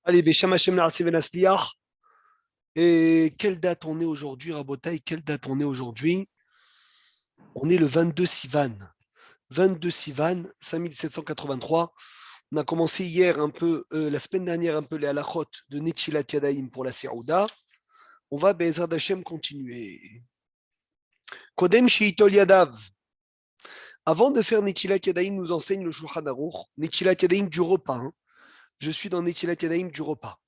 Allez, Bécham Hashem Narassi Venasliach. Et quelle date on est aujourd'hui, Rabotaï? Quelle date on est aujourd'hui? On est le 22 Sivan. 22 Sivan, 5783. On a commencé hier un peu, la semaine dernière, un peu les halachot de Netchilat Yadayim pour la Serouda. On va, Be'ezrat Hashem, continuer. Kodem Sheitol Yadav. Avant de faire Netchilat Yadayim, nous enseigne le Shulchan Aruch. Netchilat Yadayim du repas. Je suis dans Netchilat Yadayim du repas.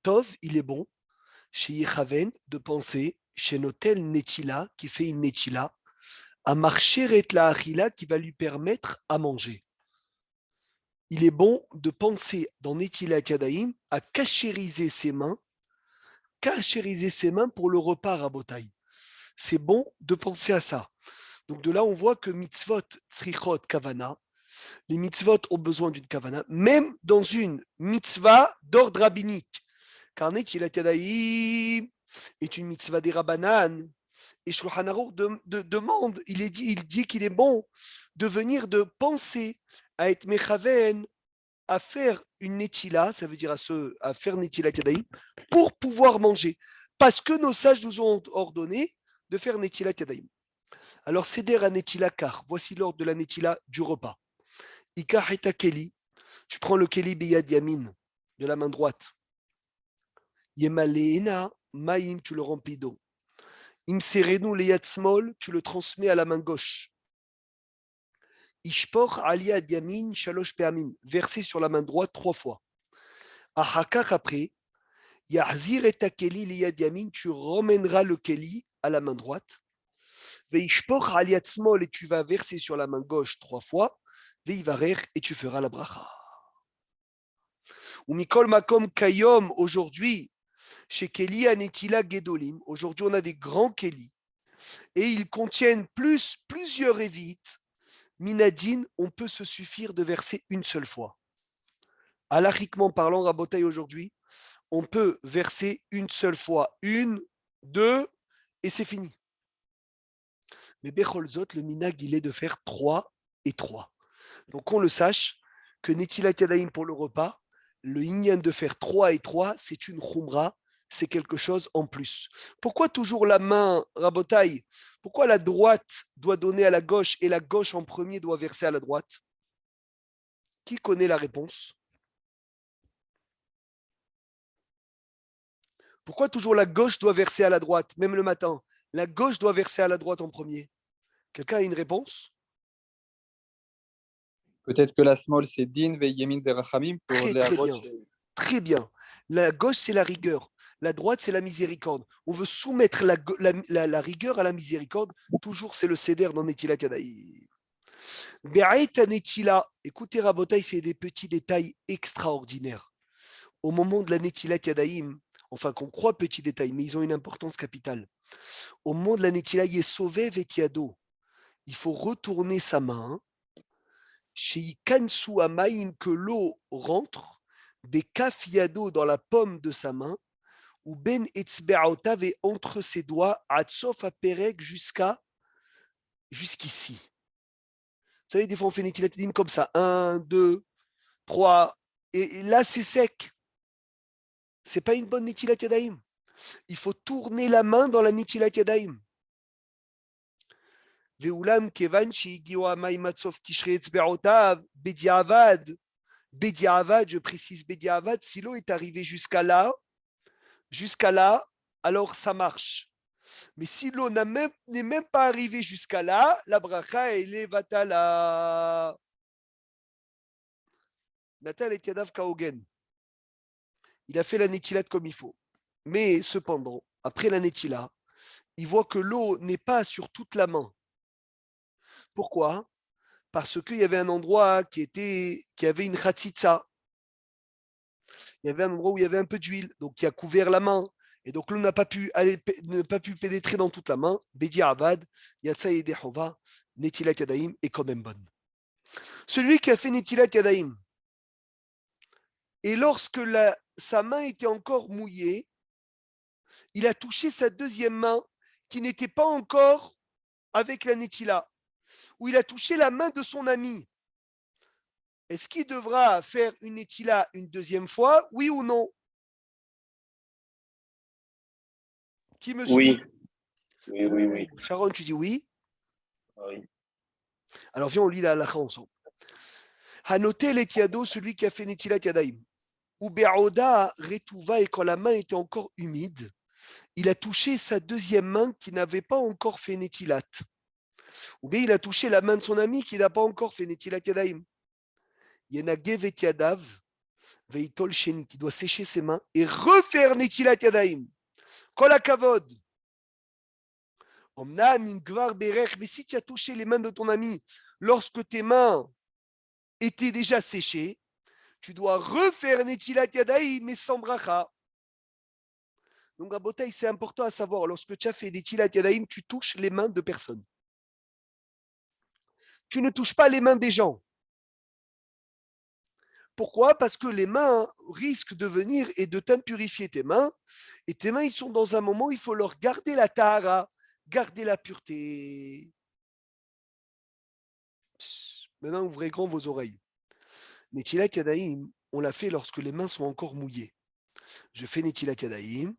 Tov, il est bon. Chez Yechaven, de penser, chez Notel Netila, qui fait une Netila, à marcher et la achila, qui va lui permettre à manger. Il est bon de penser dans Netila Kadaim à cachériser ses mains pour le repas Rabotai. C'est bon de penser à ça. Donc de là, on voit que mitzvot, tzrichot, kavana, les mitzvot ont besoin d'une kavana, même dans une mitzvah d'ordre rabbinique. Car Netila Kadaim est une mitzvah des Rabbanan. Et Shulchan Aruch demande, il dit qu'il est bon de venir de penser à être mechaven, à faire une netila, ça veut dire à faire netila kadaïm, pour pouvoir manger. Parce que nos sages nous ont ordonné de faire netila kadaïm. Alors, seder à netila kar, voici l'ordre de la netila du repas. Ikar et keli, tu prends le keli biyad yamin, de la main droite. Yemaleena maïm, tu le remplis d'eau. Imserenu leyat smol, tu le transmets à la main gauche. Ishpor aliyad yamin shalosh peamim, versé sur la main droite 3 fois. Ahakach après, yahzir et keli leyad yamin, tu ramèneras le keli à la main droite. Veishpor aliyad smol, et tu vas verser sur la main gauche 3 fois. Veivarer, et tu feras la bracha. Ou mikol makom kayom, aujourd'hui, chez Keli Anetila Gedolim, aujourd'hui on a des grands Keli, et ils contiennent plusieurs évites. Minadine, on peut se suffire de verser une seule fois. Halachiquement parlant, Rabotaï, aujourd'hui, on peut verser une seule fois. Une, deux, et c'est fini. Mais Becholzot, le minag, il est de faire 3 et 3. Donc qu'on le sache, que Netilat Yadayim pour le repas, le inyan de faire 3 et 3, c'est une khumra, c'est quelque chose en plus. Pourquoi toujours la main, Rabotaï? Pourquoi la droite doit donner à la gauche et la gauche en premier doit verser à la droite? Qui connaît la réponse? Pourquoi toujours la gauche doit verser à la droite, même le matin? La gauche doit verser à la droite en premier. Quelqu'un a une réponse? Peut-être que la small, c'est din, ve yemin, zerachamim, pour Très la très gauche. bien. Très bien. La gauche, c'est la rigueur. La droite, c'est la miséricorde. On veut soumettre la rigueur à la miséricorde. Toujours, c'est le céder dans Netila Kadaï. Be'aïta Netila. Écoutez, Rabotaï, c'est des petits détails extraordinaires. Au moment de la Netila Kadaïm, enfin qu'on croit petits détails, mais ils ont une importance capitale. Au moment de la Netila Yesové Vetiado, il faut retourner sa main chez Kansu Amaim, que l'eau rentre, Bekaf Yado, dans la paume de sa main, ou Ben Etzbeaotav, et entre ses doigts, Atsof Aperek, jusqu'ici. Vous savez, des fois on fait Netilat Yadayim comme ça, un, deux, trois, et là c'est sec. C'est pas une bonne Netilat Yadayim. Il faut tourner la main dans la Netilat Yadayim. Ve'ulam kevan she'igiu hamayim atsof kishre etzbeaotav, bediavad. Bediavad, je précise Bediavad, si l'eau est arrivée jusqu'à là, alors ça marche. Mais si l'eau n'est même pas arrivée jusqu'à là, la bracha, elle est vatala. Natal et Yadav Kaogen. Il a fait la netila comme il faut. Mais cependant, après la netila, il voit que l'eau n'est pas sur toute la main. Pourquoi? Parce qu'il y avait un endroit qui avait une khatitsa. Il y avait un endroit où il y avait un peu d'huile, donc qui a couvert la main. Et donc l'eau n'a pas pu pénétrer dans toute la main. Bedi Abad, Yatsa et Dehova, Netilat Yadaim est quand même bonne. Celui qui a fait Netilat Yadaim, et lorsque sa main était encore mouillée, il a touché sa deuxième main qui n'était pas encore avec la Netila, où il a touché la main de son ami. est-ce qu'il devra faire une Netila une deuxième fois, oui ou non? Qui me suit? Oui. Sharon, tu dis oui. Oui. Alors viens, on lit la halakha ensemble. Hanoté letiado, celui qui a fait Netilat Yadaim. Ou Be'oda Retouva, et quand la main était encore humide, il a touché sa deuxième main qui n'avait pas encore fait Netilat. Ou bien il a touché la main de son ami qui n'a pas encore fait Netilat Yadaim. Yenagev et Yadav, Veitol Shenit. Il doit sécher ses mains et refaire Netilat Yadaim. Kol hakavod. Mais si tu as touché les mains de ton ami lorsque tes mains étaient déjà séchées, tu dois refaire Netilat Yadaim mais sans bracha. Donc, Rabotai, c'est important à savoir, lorsque tu as fait Netilat Yadaim, tu touches les mains de personne. Tu ne touches pas les mains des gens. Pourquoi? Parce que les mains risquent de venir et de t'impurifier tes mains. Et tes mains, ils sont dans un moment où il faut leur garder la tahara, garder la pureté. Maintenant, ouvrez grand vos oreilles. Netilat Yadaim, on l'a fait lorsque les mains sont encore mouillées. Je fais Netilat Yadaim,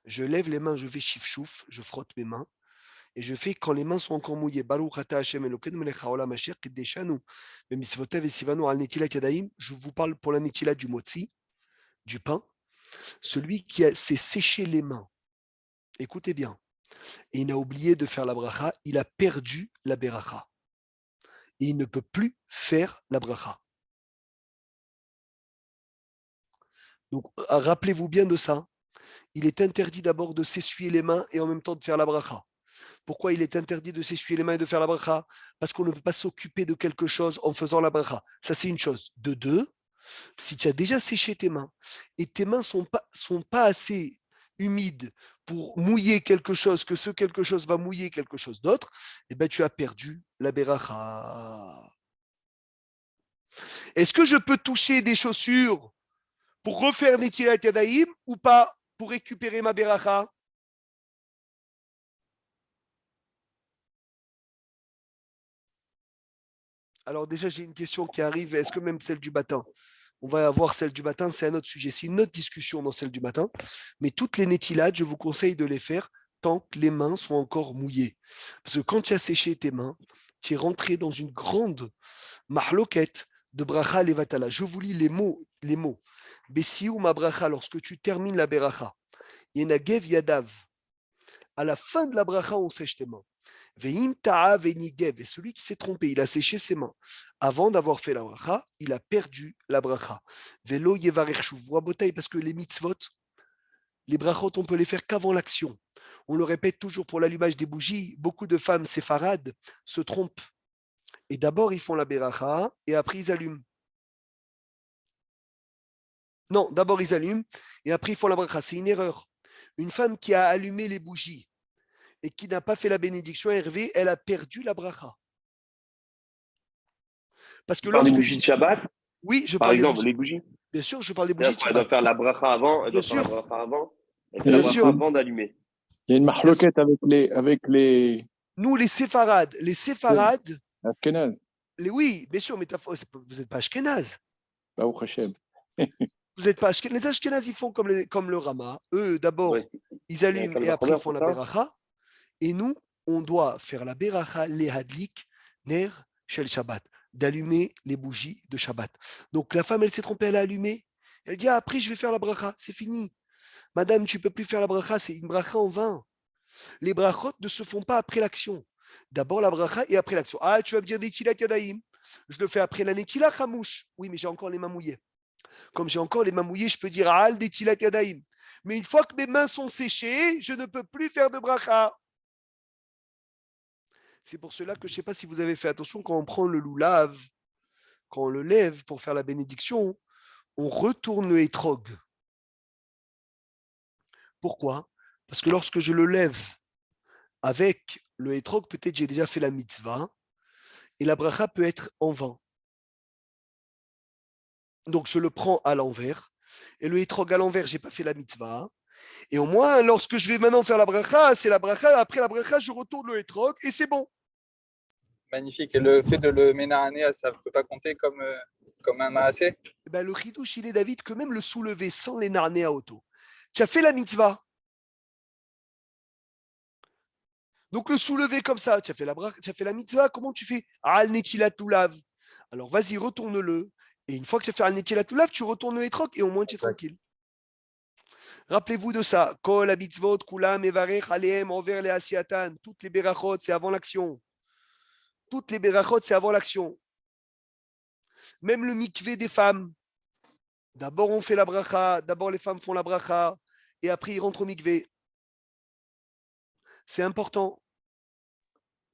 je lève les mains, je fais shifshouf, je frotte mes mains. Et je fais quand les mains sont encore mouillées. Je vous parle pour la netila du motzi, du pain. Celui qui s'est séché les mains, écoutez bien, et il a oublié de faire la bracha, il a perdu la beracha. Et il ne peut plus faire la bracha. Donc, rappelez-vous bien de ça. Il est interdit d'abord de s'essuyer les mains et en même temps de faire la bracha. Pourquoi il est interdit de s'essuyer les mains et de faire la bracha? Parce qu'on ne peut pas s'occuper de quelque chose en faisant la bracha. Ça, c'est une chose. De deux, si tu as déjà séché tes mains et tes mains sont pas assez humides pour mouiller quelque chose, que ce quelque chose va mouiller quelque chose d'autre, eh ben, tu as perdu la beracha. Est-ce que je peux toucher des chaussures pour refaire Netilat Yadaim ou pas pour récupérer ma beracha? Alors déjà, j'ai une question qui arrive. Est-ce que même celle du matin? On va avoir celle du matin, c'est un autre sujet. C'est une autre discussion dans celle du matin. Mais toutes les nettilades, je vous conseille de les faire tant que les mains sont encore mouillées. Parce que quand tu as séché tes mains, tu es rentré dans une grande mahloket de bracha levatala. Je vous lis les mots. Bessiou ma bracha, lorsque tu termines la beracha. Yenagev yadav. À la fin de la bracha, on sèche tes mains. Et celui qui s'est trompé, il a séché ses mains. Avant d'avoir fait la bracha, il a perdu la bracha. Velo yevarechshu. Parce que les mitzvot, les brachot, on peut les faire qu'avant l'action. On le répète toujours pour l'allumage des bougies. Beaucoup de femmes séfarades se trompent. Et d'abord, ils font la bracha et après, ils allument. Non, d'abord, ils allument et après, ils font la bracha. C'est une erreur. Une femme qui a allumé les bougies et qui n'a pas fait la bénédiction Hervé, elle a perdu la bracha. Parce que Tu parles des bougies de Shabbat? Oui, je Par parle des exemple, bougies. les bougies. Bien sûr, je parle des bougies de Elle doit Shabbat. faire la bracha avant. Elle Bien doit faire la sûr. bracha avant. Elle fait Bien la bracha sûr. avant d'allumer. Il y a une marloquette avec les Nous, les séfarades, Ashkenaz. oui, bien sûr, mais vous n'êtes pas ashkénazes. Baruch Hashem. Vous n'êtes pas ashkénazes. Les ashkénazes, ils font comme le Rama. Eux, d'abord, Ouais, ils allument et après, ils font la ça. beracha. Et nous, on doit faire la beracha, les hadlik, ner, shel Shabbat, d'allumer les bougies de Shabbat. Donc, la femme, elle s'est trompée, elle a allumé. Elle dit, après, je vais faire la bracha. C'est fini. Madame, tu ne peux plus faire la bracha, c'est une bracha en vain. Les brachot ne se font pas après l'action. D'abord la bracha et après l'action. Ah, tu vas me dire Netilat Yadaim. Je le fais après la Netilat Hamouche. Oui, mais j'ai encore les mains mouillées. Comme j'ai encore les mains mouillées, je peux dire Al Netilat Yadaim. Mais une fois que mes mains sont séchées, je ne peux plus faire de bracha. C'est pour cela que je ne sais pas si vous avez fait attention quand on prend le loulav, quand on le lève pour faire la bénédiction, on retourne le hétrog. Pourquoi? Parce que lorsque je le lève avec le hétrog, peut-être j'ai déjà fait la mitzvah, et la bracha peut être en vain. Donc je le prends à l'envers, et le hétrog à l'envers, je n'ai pas fait la mitzvah, et au moins, lorsque je vais maintenant faire la bracha, c'est la bracha, après la bracha, je retourne le hétrog, et c'est bon. Magnifique. Et le fait de le ménahaner, ça ne peut pas compter comme comme un maasé. Eh ben, le chidouche, il est, David, que même le soulever sans les narner à auto. Tu as fait la mitzvah. Donc le soulever comme ça, tu as fait la mitzvah, comment tu fais? Al netilat lulav. Alors vas-y, retourne-le. Et une fois que tu as fait al netilat lulav, tu retournes le étroc et au moins tu es tranquille. Rappelez-vous de ça. Kol mitzvot kulam evarech aleem envers les asiatan. Toutes les berachot, c'est avant l'action. Toutes les berachot, c'est avant l'action. Même le mikvé des femmes. D'abord, on fait la bracha. D'abord, les femmes font la bracha. Et après, ils rentrent au mikvé. C'est important.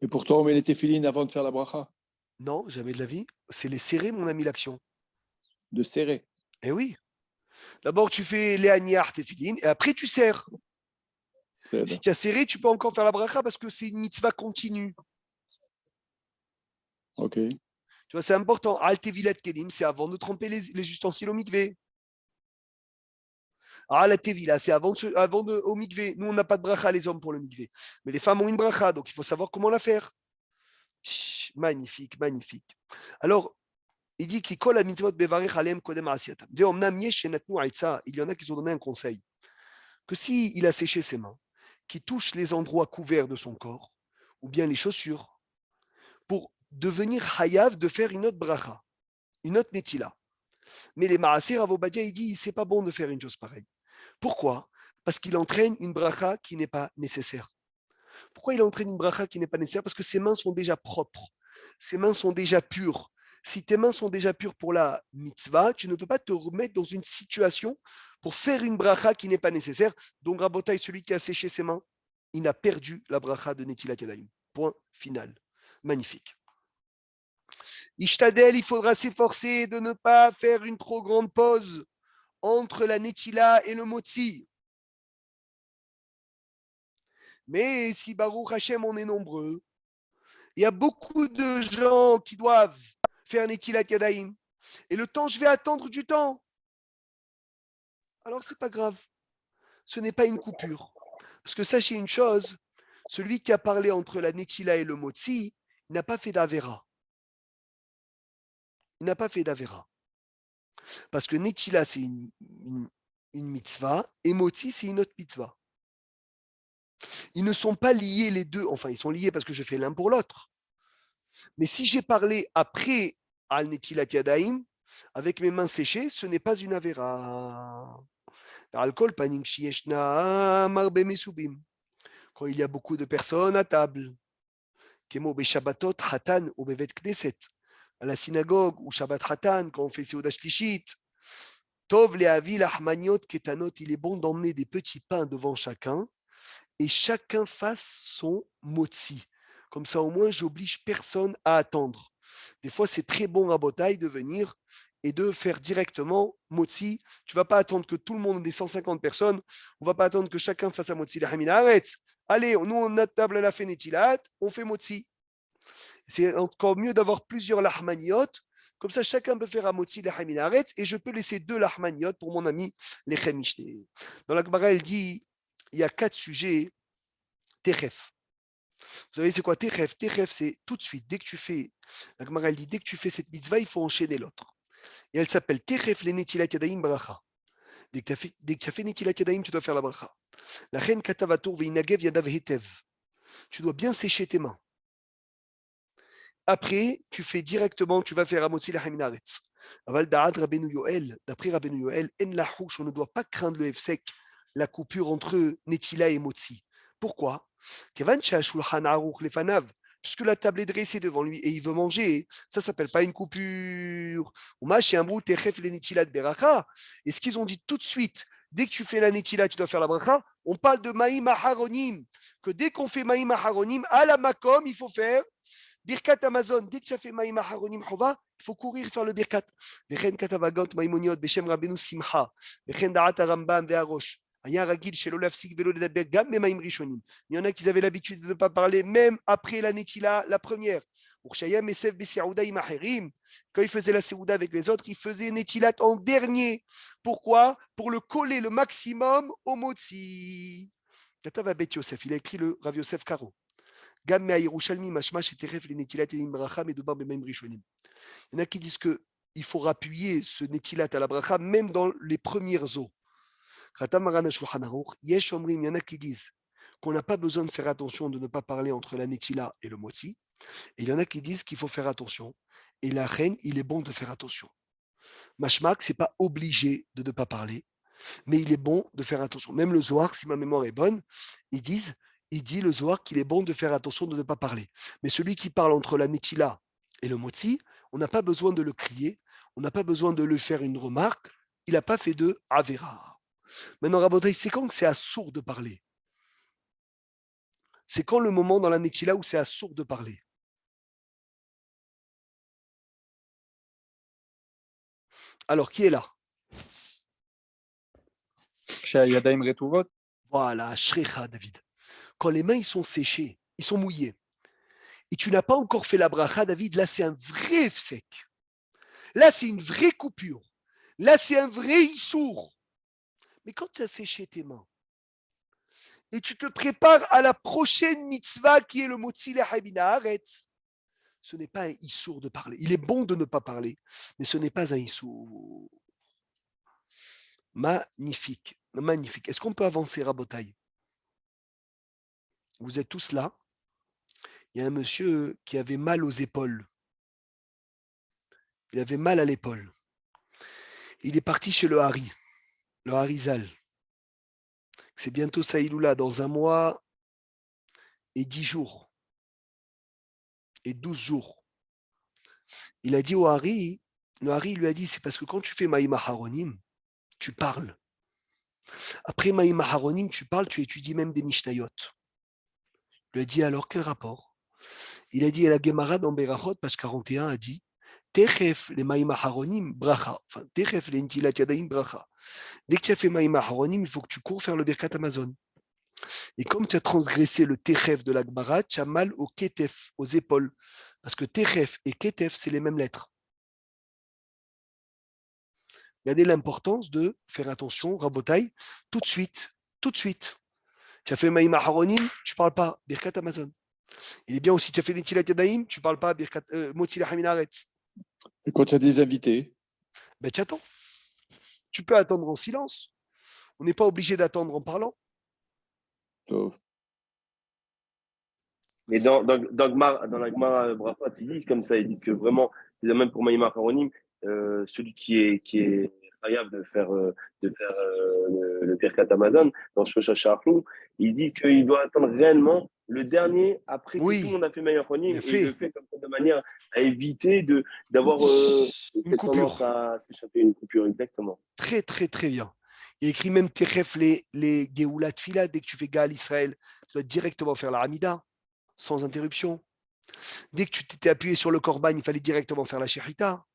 Et pourtant, on met les téphilines avant de faire la bracha, Non, jamais de la vie. C'est les serrer, mon ami, l'action. de serrer. Eh oui. D'abord, tu fais les aniar, tes filines, et après, tu serres. C'est Si tu as serré, tu peux encore faire la bracha parce que c'est une mitzvah continue. OK. Tu vois, c'est important. Al tevilat kelim, c'est avant de tremper les ustensiles au mikvé. Ah, la tevila, c'est avant au mikvé. Nous, on n'a pas de bracha, les hommes, pour le mikvé. Mais les femmes ont une bracha, donc il faut savoir comment la faire. Magnifique, magnifique. Alors, il dit qu'il colle la mitzvot bevarech alem kodem asiatam. Il y en a qui ont donné un conseil. Que s'il a séché ses mains, qui touche les endroits couverts de son corps, ou bien les chaussures, pour devenir hayav de faire une autre bracha, une autre netila. Mais les Maaseh, Rav Obadia, il dit, c'est pas bon de faire une chose pareille. Pourquoi? Parce qu'il entraîne une bracha qui n'est pas nécessaire. Pourquoi il entraîne une bracha qui n'est pas nécessaire? Parce que ses mains sont déjà propres, ses mains sont déjà pures. Si tes mains sont déjà pures pour la mitzvah, tu ne peux pas te remettre dans une situation pour faire une bracha qui n'est pas nécessaire. Donc, Rabotai, celui qui a séché ses mains, il a perdu la bracha de Netilat Yadayim. Point final. Magnifique. Ishtadel, il faudra s'efforcer de ne pas faire une trop grande pause entre la Netila et le Motzi. Mais si Baruch Hashem, on est nombreux, il y a beaucoup de gens qui doivent faire Netilat Yadayim. Et le temps, je vais attendre du temps. Alors, c'est pas grave. Ce n'est pas une coupure. Parce que sachez une chose, celui qui a parlé entre la Netila et le Motzi, il n'a pas fait d'Avera. Il n'a pas fait d'Avera. Parce que Netila, c'est une mitzvah, et Motzi, c'est une autre mitzvah. Ils ne sont pas liés les deux. Enfin, ils sont liés parce que je fais l'un pour l'autre. Mais si j'ai parlé après Al Netilat Yadayim, avec mes mains séchées, ce n'est pas une Avera. Alcool, paning shieshna marbe mesubim. Quand il y a beaucoup de personnes à table, Kemo be Shabbatot hatan ou bevet knesset, à la synagogue ou Shabbat hatan, quand on fait Seudah Shlishit, Tov leavi lahmaniot ketanot, il est bon d'emmener des petits pains devant chacun et chacun fasse son motzi. Comme ça, au moins, j'oblige personne à attendre. Des fois, c'est très bon à Botaï de venir et de faire directement motzi. Tu ne vas pas attendre que tout le monde, des 150 personnes, on ne va pas attendre que chacun fasse un motzi. Allez, nous, on a table à la fénétilat, on fait motzi. C'est encore mieux d'avoir plusieurs lahmaniot. Comme ça, chacun peut faire un motzi lahaminaretz et je peux laisser 2 lahmaniot pour mon ami les chemishte. Dans la Gemara, elle dit il y a 4 sujets. Techef. Vous savez, c'est quoi Techef? Techef, c'est tout de suite. Dès que tu fais, la Gemara, elle dit dès que tu fais cette mitzvah, il faut enchaîner l'autre. Et elle s'appelle Techef le Netilat Yadayim Bracha. Dès que tu as fait Netilat Yadayim, tu dois faire la bracha. La reine Katavatur Veinagev Yadav Hetev. Tu dois bien sécher tes mains. Après, tu fais directement, tu vas faire Amotzi la Haminaretz. Aval Da'ad Rabbeinu Yoel, d'après Rabbeinu Yoel, En la Houch, on ne doit pas craindre le Hefsek, la coupure entre Netila et Motzi. Pourquoi? Puisque la table est dressée devant lui et il veut manger, ça ne s'appelle pas une coupure. Et ce qu'ils ont dit tout de suite, dès que tu fais la netila, tu dois faire la bracha, on parle de Maïm Aharonim, que dès qu'on fait Maïm Aharonim, à la Makom, il faut faire Birkat Amazon. Dès que tu as fait Maïm Aharonim Chova, il faut courir faire le Birkat. Vechen Katavagot Maïmoniot, Beshem Rabbeinu Simcha, Vechen Da'at Rambam Ve'arosh. Il y en a qui avaient l'habitude de ne pas parler même après la netila, la première. Quand ils faisaient la seouda avec les autres, ils faisaient netilat en dernier. Pourquoi? Pour le coller le maximum au motzi. Katav Bet Yosef, il a écrit le Rav Yosef Karo. Il y en a qui disent que il faut appuyer ce netilat à la bracha même dans les premières eaux. Il y en a qui disent qu'on n'a pas besoin de faire attention de ne pas parler entre la netila et le motzi. Et il y en a qui disent qu'il faut faire attention. Et la reine, il est bon de faire attention. Mashmak, c'est pas obligé de ne pas parler, mais il est bon de faire attention. Même le Zohar, si ma mémoire est bonne, il dit le Zohar qu'il est bon de faire attention de ne pas parler. Mais celui qui parle entre la netila et le motzi, on n'a pas besoin de le crier, on n'a pas besoin de lui faire une remarque, il n'a pas fait de avera. Maintenant, Rabotai, c'est quand que c'est assourd de parler? C'est quand le moment dans la netila où c'est assourd de parler? Alors, qui est là? כשהידיים רטובות, Voilà, Shrecha, David. Quand les mains ils sont séchées, ils sont mouillés, et tu n'as pas encore fait la bracha, David, là c'est un vrai sec. Là c'est une vraie coupure. Là c'est un vrai issour. Mais quand tu as séché tes mains, et tu te prépares à la prochaine mitzvah qui est le motzi lehabina haaretz, ce n'est pas un issour de parler. Il est bon de ne pas parler, mais ce n'est pas un issour. Magnifique, magnifique. Est-ce qu'on peut avancer, Rabotai? Vous êtes tous là. Il y a un monsieur qui avait mal aux épaules. Il avait mal à l'épaule. Il est parti chez le Harizal. C'est bientôt Saïloula, dans 1 mois et 10 jours. Et 12 jours. Il a dit au Hari, le Hari lui a dit, c'est parce que quand tu fais Maïma Haronim, tu parles. Après Maïma Haronim, tu parles, tu étudies même des Mishnayot. Il lui a dit alors, quel rapport? Il a dit, à la Gemara dans Berachot, page 41, a dit, Techef les Maïma Haronim, bracha. Enfin, Techef les Ntilat Yadaim, bracha. Dès que tu as fait Maïma Haronim, il faut que tu cours faire le Birkat Amazon. Et comme tu as transgressé le Techef de la Gemara, tu as mal au Ketef, aux épaules. Parce que Techef et Ketef, c'est les mêmes lettres. Regardez l'importance de faire attention, Rabotai, tout de suite. Tu as fait Maïma Haronim, tu ne parles pas, Birkat Amazon. Il est bien aussi, tu as fait Netilat Yadaim, tu ne parles pas, Birkat Motzi Lechamin Haaretz. Et quand tu as des invités, Ben, tu attends. Tu peux attendre en silence. On n'est pas obligé d'attendre en parlant. Tov. Mais dans la Gemara Brachot, ils disent comme ça, ils disent que vraiment, même pour Maïma Haronim, celui qui est capable de faire le Birkat Amazon dans Shosha Sha'achnu, ils disent qu'il doit attendre réellement le dernier après que Oui, tout le monde a fait Maïma Haronim, bien et fait. il le fait comme ça de manière à éviter d'avoir Une cette tendance coupure. à s'échapper, une coupure, exactement. Très, très, très bien. Il y a écrit même Techef les Geoulat Fila, dès que tu fais Gaal Israël, tu dois directement faire la Hamida, sans interruption. Dès que tu t'étais appuyé sur le Korban, il fallait directement faire la Shechita.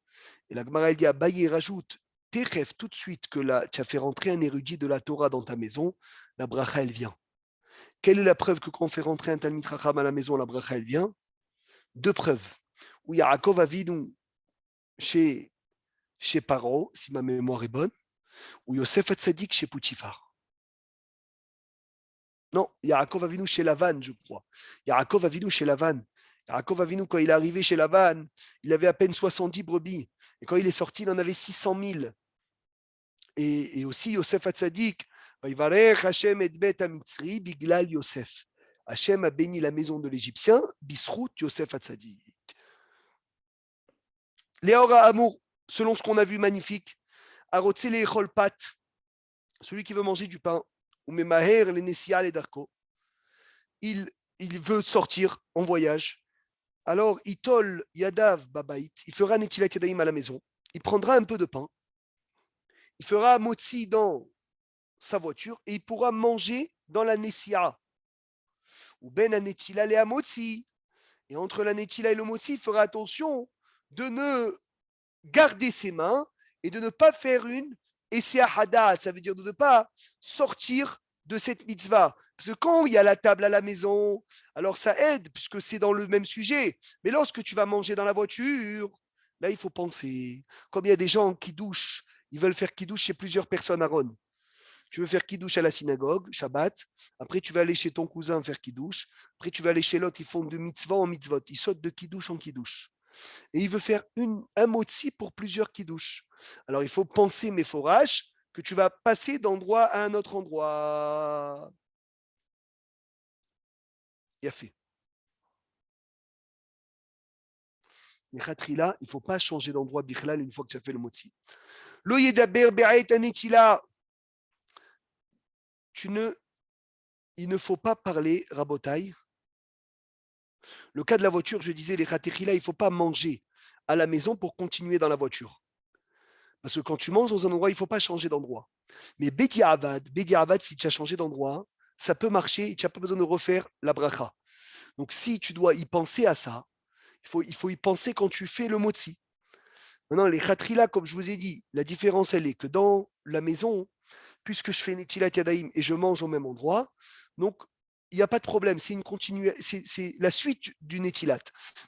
Et la Gemara, elle dit à Baye, rajoute Techef tout de suite que tu as fait rentrer un érudit de la Torah dans ta maison, la bracha, elle vient. Quelle est la preuve que quand on fait rentrer un Talmid Chacham à la maison, la bracha, elle vient? 2 preuves. Où Yaakov Avinu chez Paro, si ma mémoire est bonne, ou Yosef Hatzadik chez Poutifar. Non, Yaakov Avinu chez Lavan, je crois. Yaakov Avinu chez Lavan. Yaakov Avinu, quand il est arrivé chez Lavan, il avait à peine 70 brebis. Et quand il est sorti, il en avait 600 000. Et aussi Yosef Hatzadik, Vaïvarech Hashem et Bet Amitzri, Biglal Yosef. Hashem a béni la maison de l'Égyptien, Bisrout Yosef Hatzadik. Léora Amour, selon ce qu'on a vu magnifique, Arotzele Echol Pat, celui qui veut manger du pain, ou Memaher le Nessia le Darko, il veut sortir en voyage. Alors, Itol Yadav Babait, il fera Netilat Yadaim à la maison, il prendra un peu de pain, il fera Motzi dans sa voiture et il pourra manger dans la Nessia. Ou Ben Anetila le Motzi. Et entre la Netila et le Motzi, il fera attention de ne garder ses mains et de ne pas faire une Essea Hadat, ça veut dire de ne pas sortir de cette mitzvah. Parce que quand il y a la table à la maison, alors ça aide, puisque c'est dans le même sujet. Mais lorsque tu vas manger dans la voiture, là, il faut penser. Comme il y a des gens qui douchent, ils veulent faire qui douche chez plusieurs personnes à Ron. Tu veux faire qui douche à la synagogue, Shabbat. Après, tu vas aller chez ton cousin faire qui douche. Après, tu vas aller chez l'autre, ils font de mitzvah en mitzvot. Ils sautent de qui douche en qui douche. et il veut faire un motzi pour plusieurs kiddush. Alors il faut penser mes forages que tu vas passer d'endroit à un autre endroit. Il a fait. Les khatrila, il ne faut pas changer d'endroit bichlal une fois que tu as fait le motzi. Lo yedaber be'ayet anetila. Il ne faut pas parler rabotai. Le cas de la voiture, je disais, les khatrila, il ne faut pas manger à la maison pour continuer dans la voiture. Parce que quand tu manges dans un endroit, il ne faut pas changer d'endroit. Mais Bedi Avad, si tu as changé d'endroit, ça peut marcher et tu n'as pas besoin de refaire la bracha. Donc si tu dois y penser à ça, il faut y penser quand tu fais le motzi. Maintenant, les khatrila, comme je vous ai dit, la différence, elle est que dans la maison, puisque je fais Netilat Yadaim et je mange au même endroit, donc il n'y a pas de problème, c'est la suite du Netilat.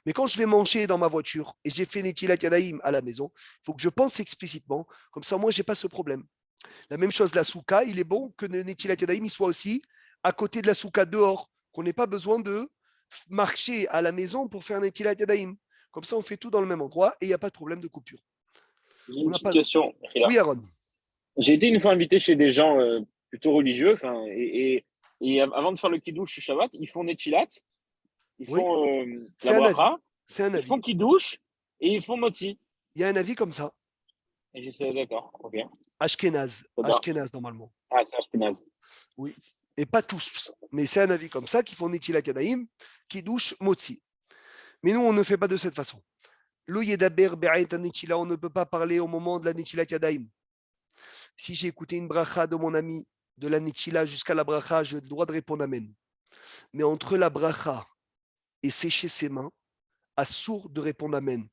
Mais quand je vais manger dans ma voiture et j'ai fait Netilat Yadaim à la maison, il faut que je pense explicitement, comme ça moi, je n'ai pas ce problème. La même chose, la souka, il est bon que le Netilat Yadaim il soit aussi à côté de la souka dehors, qu'on n'ait pas besoin de marcher à la maison pour faire Netilat Yadaim. Comme ça, on fait tout dans le même endroit et il n'y a pas de problème de coupure. J'ai une petite question. Oui, Aaron. J'ai été une fois invité chez des gens plutôt religieux, et avant de faire le kiddush Shabbat, ils font Netchilat, ils font la bracha, ils font kiddush et ils font motzi. Il y a un avis comme ça. Et j'ai dit d'accord, ok. Ashkenaz normalement. Ah, c'est Ashkenaz. Oui, et pas tous, mais c'est un avis comme ça qui font Netchilat Yadaim, kiddush, motzi. Mais nous, on ne fait pas de cette façon. Lo yedaber be'ayet Netchilah, on ne peut pas parler au moment de la Netchilat Yadaim. Si j'ai écouté une bracha de mon ami, de la Netchilah jusqu'à la bracha, j'ai le droit de répondre Amen. Mais entre la bracha et sécher ses mains, assour de répondre Amen.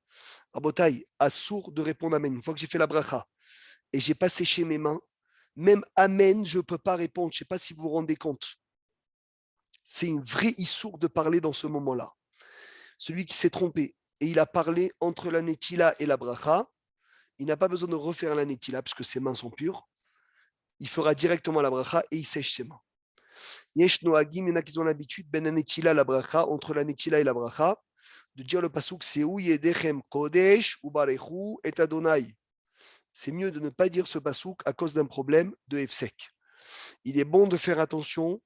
Rabotai, assour de répondre Amen. Une fois que j'ai fait la bracha et je n'ai pas séché mes mains, même Amen, je ne peux pas répondre. Je ne sais pas si vous vous rendez compte. C'est une vraie issour de parler dans ce moment-là. Celui qui s'est trompé et il a parlé entre la Netchilah et la bracha, il n'a pas besoin de refaire la Netchilah parce que ses mains sont pures. Il fera directement la bracha et il sèche ses mains. Yesh Noagim, il y en a qui ont l'habitude, ben la Netchilah la bracha, entre la Netchilah et la bracha, de dire le pasuk Seou Yedechem Kodesh Ubarechu et Adonai. C'est mieux de ne pas dire ce pasuk à cause d'un problème de Hefsek. Il est bon de faire attention,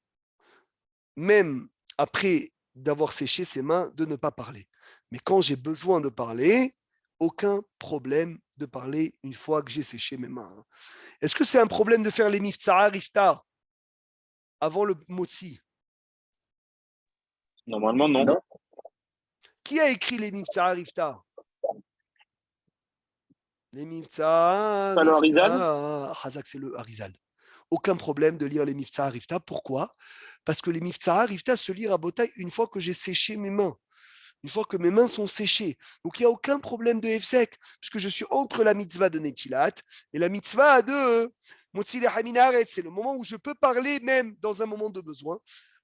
même après d'avoir séché ses mains, de ne pas parler. Mais quand j'ai besoin de parler, aucun problème de parler une fois que j'ai séché mes mains. Est-ce que c'est un problème de faire les miftzah iftar avant le motzi? Normalement, non. Qui a écrit les miftzah iftar? Les miftzah C'est le Harizal. Hazak, c'est le Harizal. Aucun problème de lire les miftzah iftar. Pourquoi? Parce que les miftzah iftar se lire à Botaï une fois que j'ai séché mes mains. Une fois que mes mains sont séchées. Donc, il n'y a aucun problème de Hefsek, puisque je suis entre la mitzvah de Netilat et la mitzvah de Motzi Haminaret. C'est le moment où je peux parler, même dans un moment de besoin.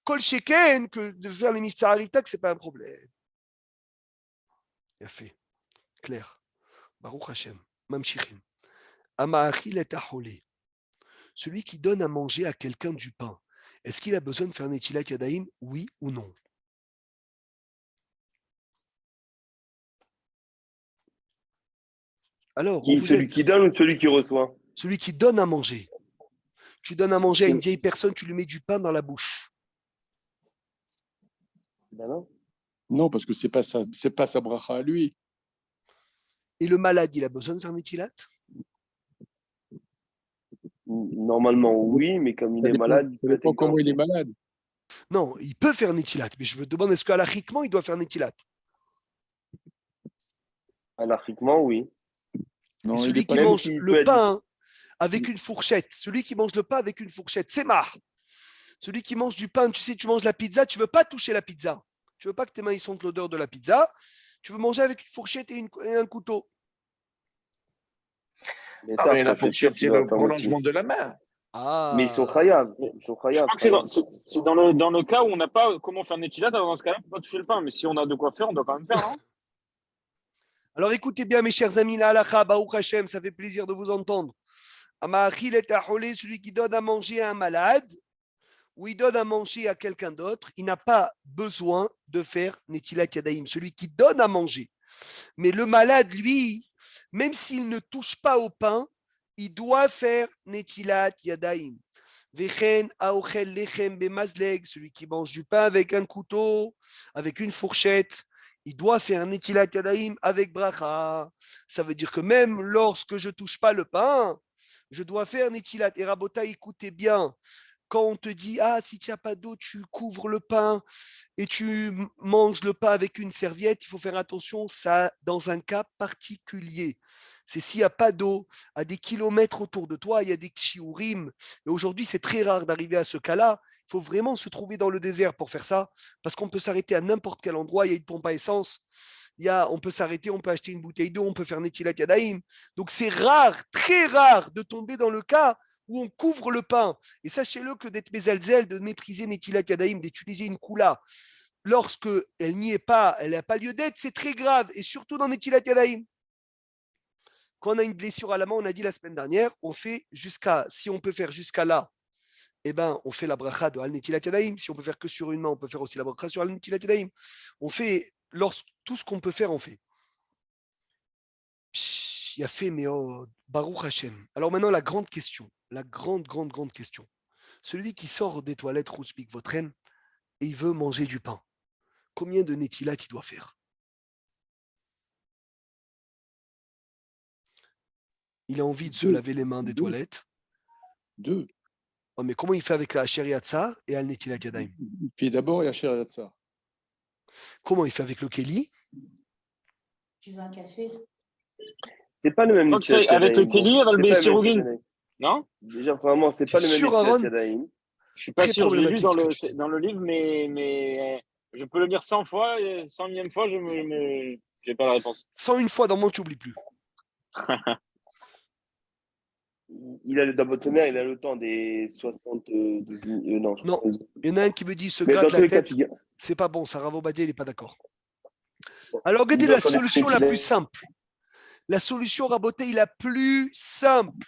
Kol Sheken, que de faire les mitzvah Ariftak, ce n'est pas un problème. Il a fait. Clair. Baruch Hashem. Mamshichim. Ama'achil et Aholé. Celui qui donne à manger à quelqu'un du pain, est-ce qu'il a besoin de faire Netilat Yadaim, oui ou non? Alors, celui qui donne ou celui qui reçoit? Celui qui donne à manger. Tu donnes à manger à une vieille personne, tu lui mets du pain dans la bouche. Ben non. Non, parce que c'est pas sa bracha à lui. Et le malade, il a besoin de faire Netilat? Normalement, oui, mais comme il est malade, ça dépend comment il est malade. Non, il peut faire Netilat, mais je me demande, est-ce qu'alachiquement, il doit faire Netilat? Alachiquement, oui. Non, celui qui mange le pain avec une fourchette, c'est marre. Celui qui mange du pain, tu sais, tu manges la pizza, tu ne veux pas toucher la pizza. Tu ne veux pas que tes mains ils sentent l'odeur de la pizza. Tu veux manger avec une fourchette et un couteau. Mais la fourchette, c'est le prolongement de la main. Mais ils sont khayav. Je crois que c'est dans le cas où on n'a pas comment faire Netilat, dans ce cas-là, on ne peut pas toucher le pain. Mais si on a de quoi faire, on doit quand même faire. Hein. Alors écoutez bien, mes chers amis, la halakha, Baruch Hashem, ça fait plaisir de vous entendre. Ama'achil et Aholé, celui qui donne à manger à un malade, ou il donne à manger à quelqu'un d'autre, il n'a pas besoin de faire Netilat Yadaim. Celui qui donne à manger. Mais le malade, lui, même s'il ne touche pas au pain, il doit faire Netilat Yadaim. Vechen aochel lechem bemazleg, celui qui mange du pain avec un couteau, avec une fourchette, il doit faire Netilat Yadaim avec bracha. Ça veut dire que même lorsque je ne touche pas le pain, je dois faire Netilat. Et Rabota, écoutez bien, quand on te dit, ah, si tu n'as pas d'eau, tu couvres le pain et tu manges le pain avec une serviette, il faut faire attention, ça dans un cas particulier. C'est s'il n'y a pas d'eau, à des kilomètres autour de toi, il y a des shiurim. Et aujourd'hui, c'est très rare d'arriver à ce cas-là. Il faut vraiment se trouver dans le désert pour faire ça, parce qu'on peut s'arrêter à n'importe quel endroit, il y a une pompe à essence, on peut s'arrêter, on peut acheter une bouteille d'eau, on peut faire Netilat Yadaim. Donc c'est rare, très rare de tomber dans le cas où on couvre le pain. Et sachez-le que d'être mésalzel, de mépriser Netilat Yadaim, d'utiliser une koula, lorsque elle n'y est pas, elle n'a pas lieu d'être, c'est très grave. Et surtout dans Netilat Yadaim. Quand on a une blessure à la main, on a dit la semaine dernière, on fait si on peut faire jusqu'à là, eh ben, on fait la bracha de Al Netilat Yadaim. Si on peut faire que sur une main, on peut faire aussi la bracha sur Al Netilat Yadaim. On fait, tout ce qu'on peut faire, on fait. Il a fait, mais oh, Baruch Hashem. Alors maintenant, la grande question, la grande question. Celui qui sort des toilettes, Rouspik Votren, et il veut manger du pain, combien de Netilat il doit faire? Il a envie de se laver les mains des toilettes. 2. Oh, mais comment il fait avec la Asher Yatzar et Al Netilat Yadaim? Il fait d'abord et Asher Yatzar. Comment il fait avec le Keli? Tu veux un café? C'est pas le même Netilat Yadaim. Avec le Keli, avec le Bessirugin. Non? Déjà, vraiment, c'est pas le même Netilat Yadaim. Je suis pas sûr, je l'ai lu dans le livre, mais je peux le lire 100 fois, et 100e fois, je n'ai pas la réponse. 101 fois dans mon tu n'oublies plus. Il a le Dabotomer, il a le temps des 72 non, il y en a un qui me dit se gratte la tête, c'est pas bon, Sarah Vaubadier, il n'est pas d'accord. Alors regardez la solution la plus simple. La solution rabotée la plus simple.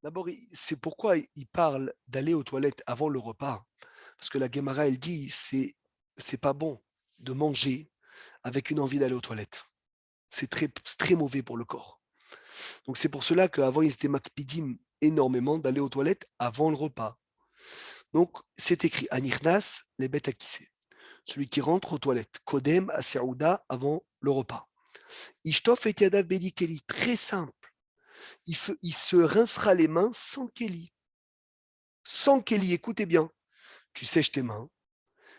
D'abord, c'est pourquoi il parle d'aller aux toilettes avant le repas. Parce que la Gemara, elle dit, c'est pas bon de manger avec une envie d'aller aux toilettes. C'est très mauvais pour le corps. Donc c'est pour cela qu'avant, ils étaient makpidim énormément d'aller aux toilettes avant le repas. Donc c'est écrit, Anichnas, les bêtes akissé. Celui qui rentre aux toilettes, Kodem à Seouda avant le repas. Ishtof et Yadav Belikeli, très simple. Il se rincera les mains sans Keli. Sans Keli, écoutez bien. Tu sèches tes mains,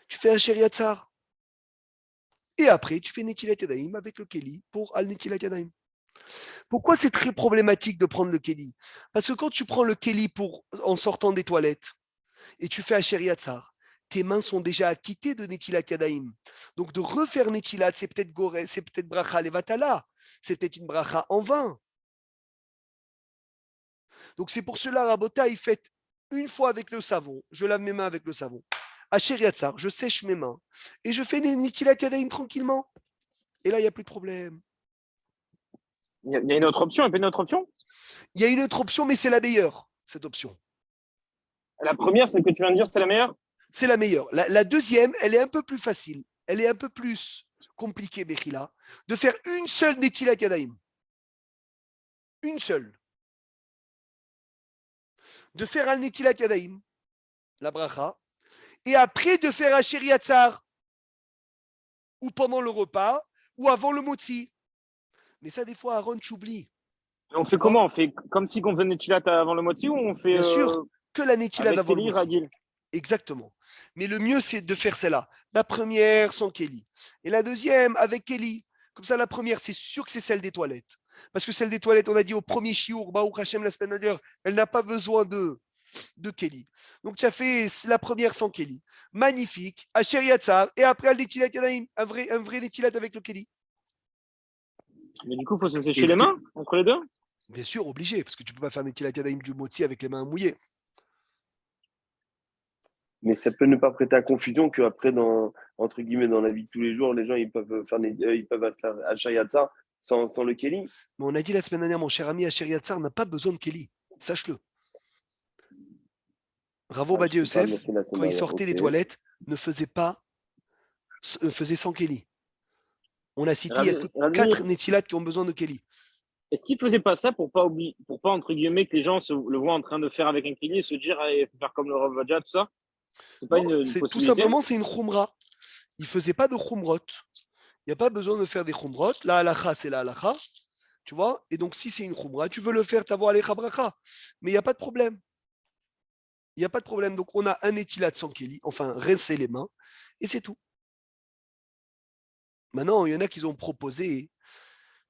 tu fais Asher Yatzar. Et après, tu fais Netilat Yadaim avec le Keli pour Al Netilat Yadaim. Pourquoi c'est très problématique de prendre le Keli? Parce que quand tu prends le Keli en sortant des toilettes et tu fais Asher Yatzar, tes mains sont déjà acquittées de Netilat Yadaim. Donc de refaire Netilat, c'est peut-être Goré, c'est peut-être Bracha Levatala, c'est peut-être une Bracha en vain. Donc c'est pour cela, Rabota, il fait une fois avec le savon, je lave mes mains avec le savon. Asher Yatzar, je sèche mes mains et je fais Netilat Yadaim tranquillement. Et là, il n'y a plus de problème. Il y a une autre option, une autre option? Il y a une autre option, mais c'est la meilleure, cette option. La première, c'est que tu viens de dire, c'est la meilleure? C'est la meilleure. La deuxième, elle est un peu plus facile. Elle est un peu plus compliquée, Bechila, de faire une seule Netilat Yadaim. Une seule. De faire un Netilat Yadaim, la bracha, et après de faire Asher Yatzar, ou pendant le repas, ou avant le motzi. Mais ça, des fois, Aaron, tu oublies. On fait comment? On fait comme si on faisait Netilat avant le motzi ou on fait. Bien sûr, que la Netilat avant le motzi. Exactement. Mais le mieux, c'est de faire celle-là. La première sans Kelly. Et la deuxième avec Kelly. Comme ça, la première, c'est sûr que c'est celle des toilettes. Parce que celle des toilettes, on a dit au premier shiur, Baruch Hashem, la semaine dernière, elle n'a pas besoin de Kelly. Donc, tu as fait la première sans Kelly. Magnifique. Asher Yatzar. Et après, le Netilat Yadaim. Un vrai Netilat avec le Kelly. Mais du coup, il faut se sécher les mains entre les deux? Bien sûr, obligé. Parce que tu ne peux pas faire Netilat Yadaim du motzi avec les mains mouillées. Mais ça peut ne pas prêter à confusion qu'après, entre guillemets, dans la vie de tous les jours, les gens ils peuvent faire Asher Yatzar sans le Keli. Mais on a dit la semaine dernière, mon cher ami, Asher Yatzar n'a pas besoin de Keli. Sache-le. Ravo Badi Yosef, quand il sortait des toilettes, ne faisait sans Keli. On a cité, il n'y a que 4 Netilat qui ont besoin de Keli. Est-ce qu'il ne faisait pas ça pour pas entre guillemets, que les gens le voient en train de faire avec un Keli et se dire, il faut faire comme le Rav Vadja, tout ça? C'est pas une possibilité? Tout simplement, c'est une Khumra. Il ne faisait pas de Khumrot. Il n'y a pas besoin de faire des Khumrot. La halacha, c'est la halacha. Tu vois? Et donc, si c'est une Khumra, tu veux le faire, t'avoir les Bracha. Mais il n'y a pas de problème. Il n'y a pas de problème. Donc, on a un Netilat sans Keli, enfin, rincer les mains, et c'est tout. Maintenant, il y en a qui ont proposé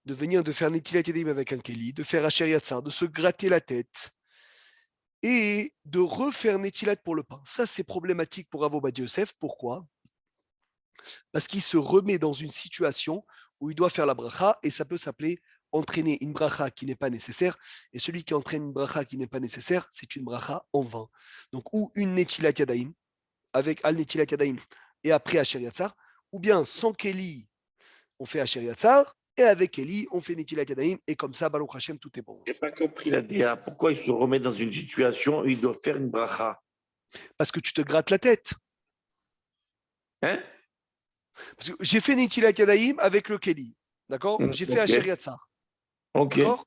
de venir de faire Netilat Yadayim avec un Keli, de faire Asher Yatzar, de se gratter la tête et de refaire Netilat pour le pain. Ça, c'est problématique pour Rav Ovadia Yosef. Pourquoi? Parce qu'il se remet dans une situation où il doit faire la bracha et ça peut s'appeler entraîner une bracha qui n'est pas nécessaire. Et celui qui entraîne une bracha qui n'est pas nécessaire, c'est une bracha en vain. Donc, ou une Netilat Yadayim avec Al Netilat Yadayim et après Asher Yatzar, ou bien sans Keli, on fait Asher Yatzar, et avec Keli, on fait Netilat Yadayim, et comme ça, Baruch Hashem, tout est bon. Je n'ai pas compris la DA. Pourquoi il se remet dans une situation où il doit faire une bracha? Parce que tu te grattes la tête. Hein? Parce que j'ai fait Netilat Yadayim avec le Keli. D'accord? J'ai fait Asher Yatzar. Ok. D'accord?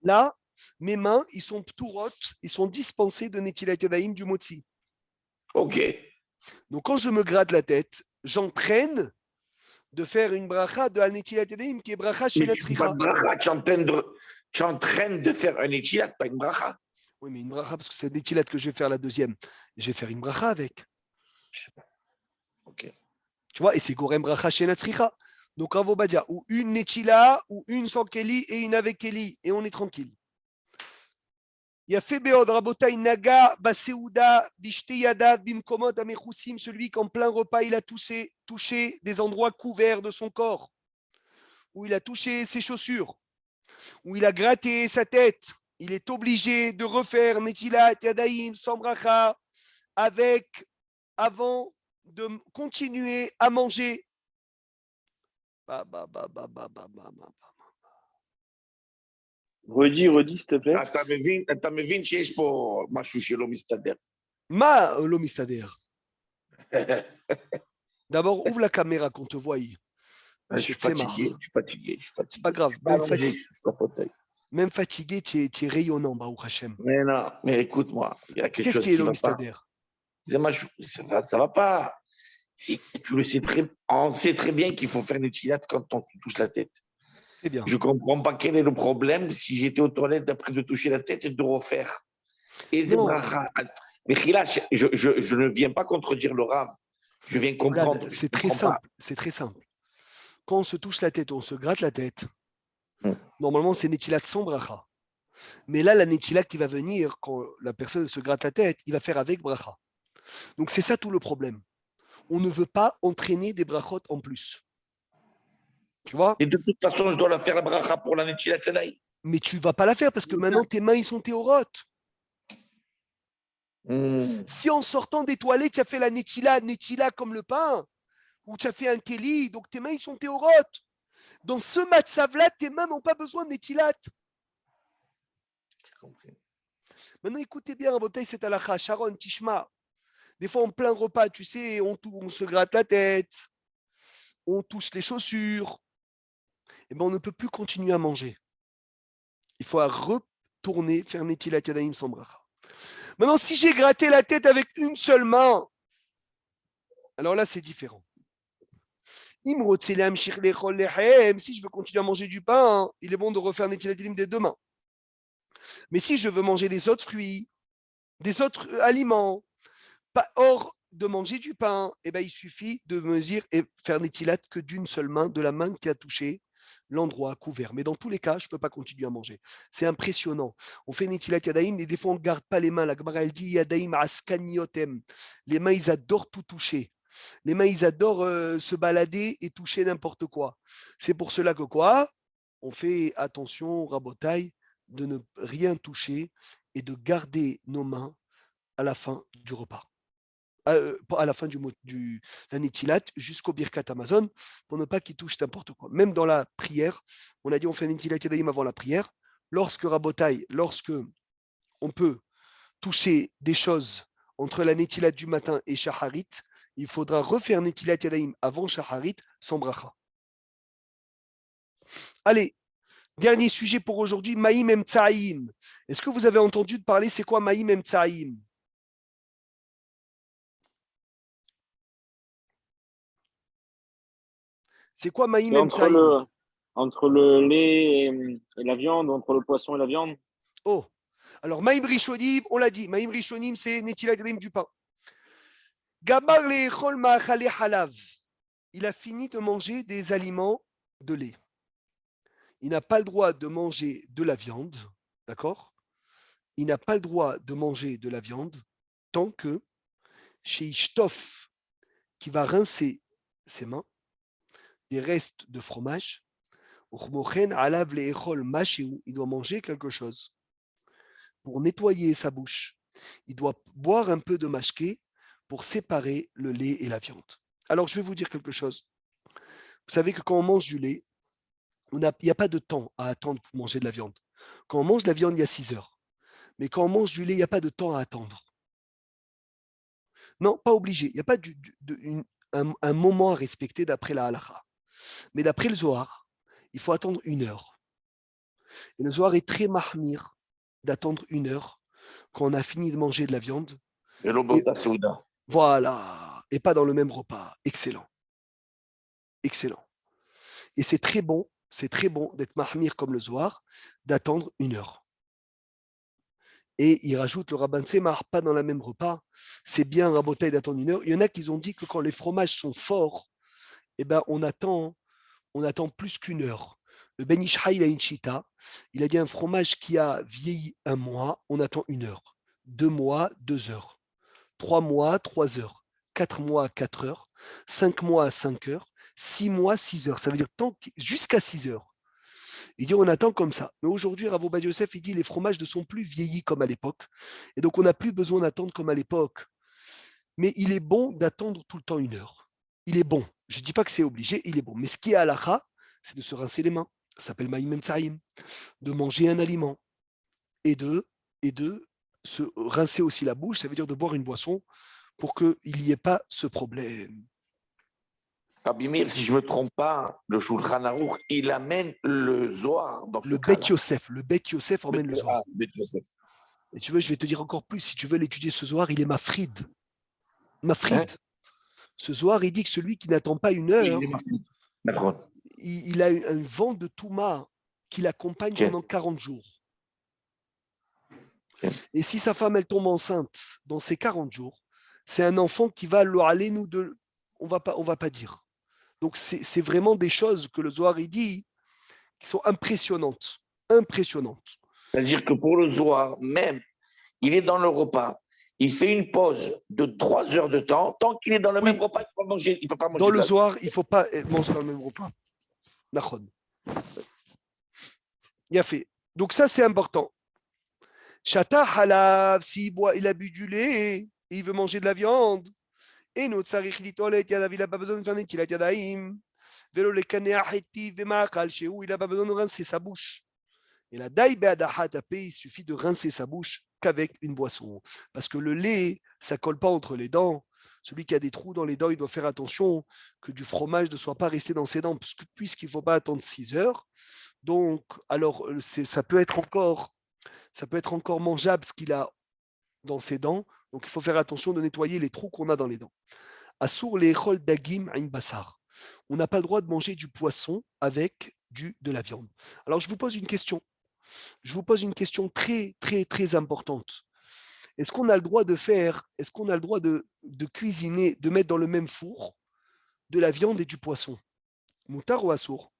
Là, mes mains, ils sont pturotes, ils sont dispensés de Netilat Yadayim du Motzi. Ok. Donc, quand je me gratte la tête, j'entraîne de faire une bracha de Al Netilat Yadayim qui est bracha chez la Tzricha. Tu entraînes de faire un Netilat, pas une bracha. Oui, mais une bracha, parce que c'est Netilat que je vais faire la deuxième. Je vais faire une bracha avec. Je sais pas. Ok. Tu vois, et c'est Gorem bracha chez la Tzricha. Donc, Rav Ovadia, ou une Netila, ou une sans Keli et une avec Keli, et on est tranquille. Il y a fait Beod, Rabotai Naga, Baseuda, Bishte Yadav, Bimkomot, Amechoussim, celui qu'en plein repas, il a touché des endroits couverts de son corps, où il a touché ses chaussures, où il a gratté sa tête. Il est obligé de refaire Netilat Yadayim, sans bracha, avant de continuer à manger. Redis, s'il te plaît. אתה מבין שיש פה משהו שלא מסתדר. Ma lo mistader. D'abord, ouvre la caméra qu'on te voie. Je suis fatigué. C'est pas grave. Même fatigué, tu es rayonnant, Baruch Hashem. Mais non, mais écoute-moi, il y a quelque chose qui est qui lo va pas. mistader? Ça va pas. Si, tu le sais on sait très bien qu'il faut faire une Netilat quand on touche la tête. Très bien. Je ne comprends pas quel est le problème si j'étais aux toilettes après de toucher la tête et de refaire. Et mais je ne viens pas contredire le Rav. Je viens comprendre. Regarde, c'est très simple. C'est très simple. Quand on se touche la tête, on se gratte la tête. Normalement, c'est Netilat sans bracha. Mais là, la Netilat qui va venir, quand la personne se gratte la tête, il va faire avec bracha. Donc, c'est ça tout le problème. On ne veut pas entraîner des brachot en plus. Tu vois? Et de toute façon, je dois la faire la bracha pour la Netilat Yadayim. Mais tu ne vas pas la faire parce que maintenant, tes mains, ils sont théorotes. Si en sortant des toilettes, tu as fait la Netilat comme le pain, ou tu as fait un Keli, donc tes mains, ils sont théorotes. Dans ce matzav-là, tes mains n'ont pas besoin de Netilat. J'ai compris. Maintenant, écoutez bien, Rabotai, c'est halakha. Sharon, Tishma. Des fois, en plein repas, tu sais, on se gratte la tête, on touche les chaussures. Eh bien, on ne peut plus continuer à manger. Il faut retourner faire Netilat Yadayim sans bracha. Maintenant, si j'ai gratté la tête avec une seule main, alors là, c'est différent. Si je veux continuer à manger du pain, il est bon de refaire Netilat Yadayim des deux mains. Mais si je veux manger des autres fruits, des autres aliments, hors de manger du pain, eh ben, il suffit de mesurer et faire Netilat que d'une seule main, de la main qui a touché l'endroit couvert. Mais dans tous les cas, je ne peux pas continuer à manger. C'est impressionnant. On fait Netilat Yadayim et des fois, on ne garde pas les mains. La Gemara, elle dit Yadayim askaniotem. Les mains, ils adorent tout toucher. Les mains, ils adorent se balader et toucher n'importe quoi. C'est pour cela que quoi? On fait attention, Rabotai, de ne rien toucher et de garder nos mains à la fin du repas. À la fin la Netilat jusqu'au Birkat Amazon pour ne pas qu'il touche n'importe quoi. Même dans la prière, on a dit on fait Netilat Yadayim avant la prière. Lorsque on peut toucher des choses entre la Netilat du matin et Shacharit, il faudra refaire Netilat Yadayim avant Shacharit sans bracha. Allez, dernier sujet pour aujourd'hui, Maïm Emtsaïm. Est-ce que vous avez entendu parler, c'est quoi Maïm Emtsaïm? C'est quoi Maïm Emtsaïm? Entre le lait et la viande, entre le poisson et la viande. Oh, alors Maïm Rishonim, on l'a dit, Maïm Rishonim, c'est Netilagrim du pain. Gabar le'echol ma'achale halav. Il a fini de manger des aliments de lait. Il n'a pas le droit de manger de la viande, d'accord? Il n'a pas le droit de manger de la viande tant que chez Ishtof, qui va rincer ses mains, des restes de fromage, il doit manger quelque chose. Pour nettoyer sa bouche, il doit boire un peu de mashké pour séparer le lait et la viande. Alors, je vais vous dire quelque chose. Vous savez que quand on mange du lait, il n'y a pas de temps à attendre pour manger de la viande. Quand on mange de la viande, il y a 6 heures. Mais quand on mange du lait, il n'y a pas de temps à attendre. Non, pas obligé. Il n'y a pas un moment à respecter d'après la halakha. Mais d'après le Zohar, il faut attendre 1 heure. Et le Zohar est très mahmir d'attendre 1 heure quand on a fini de manger de la viande. Et l'obota souda. Voilà. Et pas dans le même repas. Excellent. Excellent. Et c'est très bon d'être mahmir comme le Zohar, d'attendre 1 heure. Et il rajoute le rabbin Tzemar, pas dans le même repas. C'est bien rabotaille d'attendre 1 heure. Il y en a qui ont dit que quand les fromages sont forts, eh ben, on attend plus qu'1 heure. Le Ben Ishai, il a une chita. Il a dit un fromage qui a vieilli 1 mois, on attend 1 heure. 2 mois, 2 heures. 3 mois, 3 heures. 4 mois, 4 heures. 5 mois, 5 heures. 6 mois, 6 heures. Ça veut dire jusqu'à 6 heures. Il dit on attend comme ça. Mais aujourd'hui, Rav Ovadia Yosef, il dit les fromages ne sont plus vieillis comme à l'époque. Et donc, on n'a plus besoin d'attendre comme à l'époque. Mais il est bon d'attendre tout le temps 1 heure. Il est bon. Je ne dis pas que c'est obligé, il est bon. Mais ce qui est halakha, c'est de se rincer les mains. Ça s'appelle Maïm Emtsaïm. De manger un aliment. Et de se rincer aussi la bouche, ça veut dire de boire une boisson pour qu'il n'y ait pas ce problème. Rabbi Meir, si je ne me trompe pas, le Shulchan Aruch, il amène le Zohar dans ce cas-là. Le Bet Yosef emmène le Zohar. Et tu veux, je vais te dire encore plus, si tu veux l'étudier ce Zohar, il est Mafrid. Mafrid. Ce Zohar, il dit que celui qui n'attend pas 1 heure, il a un vent de Touma qui l'accompagne pendant 40 jours. Et si sa femme, elle tombe enceinte dans ces 40 jours, c'est un enfant qui va aller nous de... On va pas dire. Donc, c'est vraiment des choses que le Zohar il dit qui sont impressionnantes. Impressionnantes. C'est-à-dire que pour le Zohar, même, il est dans le repas, il fait une pause de 3 heures de temps, tant qu'il est dans le même repas, il ne peut pas manger. Dans le Zohar, il ne faut pas manger dans le même repas. Nachon. Il a fait. Donc, ça, c'est important. Chata halav, s'il boit, il a bu du lait et il veut manger de la viande. Et notre sarich litolet, il n'a pas besoin de faire netilat yadaim. Velo le kanea heti vemakal sheou, il n'a pas besoin de rincer sa bouche. Et la daï be'adahat apé, il suffit de rincer sa bouche qu'avec une boisson. Parce que le lait, ça ne colle pas entre les dents. Celui qui a des trous dans les dents, il doit faire attention que du fromage ne soit pas resté dans ses dents, puisqu'il ne faut pas attendre 6 heures. Donc, alors, ça peut être encore mangeable ce qu'il a dans ses dents. Donc, il faut faire attention de nettoyer les trous qu'on a dans les dents. Assour les chol dagim ain basar. On n'a pas le droit de manger du poisson avec de la viande. Alors, je vous pose une question. Très, très, très importante. Est-ce qu'on a le droit de cuisiner, de mettre dans le même four de la viande et du poisson? Moutar ou assour?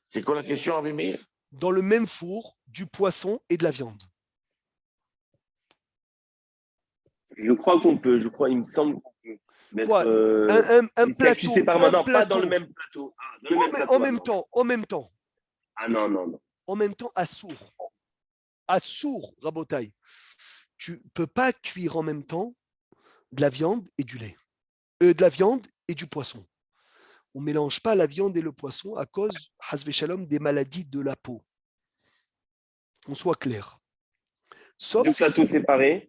C'est quoi la question, Rabbi Meir? Dans le même four, du poisson et de la viande. Je crois qu'on peut. Il me semble qu'on peut mettre. Quoi un plateau. Pas dans le même plateau. En même temps. Ah non. En même temps, assour, rabotaille. Tu ne peux pas cuire en même temps de la viande et du lait. De la viande et du poisson. On ne mélange pas la viande et le poisson à cause, hasve shalom, des maladies de la peau. Qu'on soit clair. Sauf deux plateaux séparés.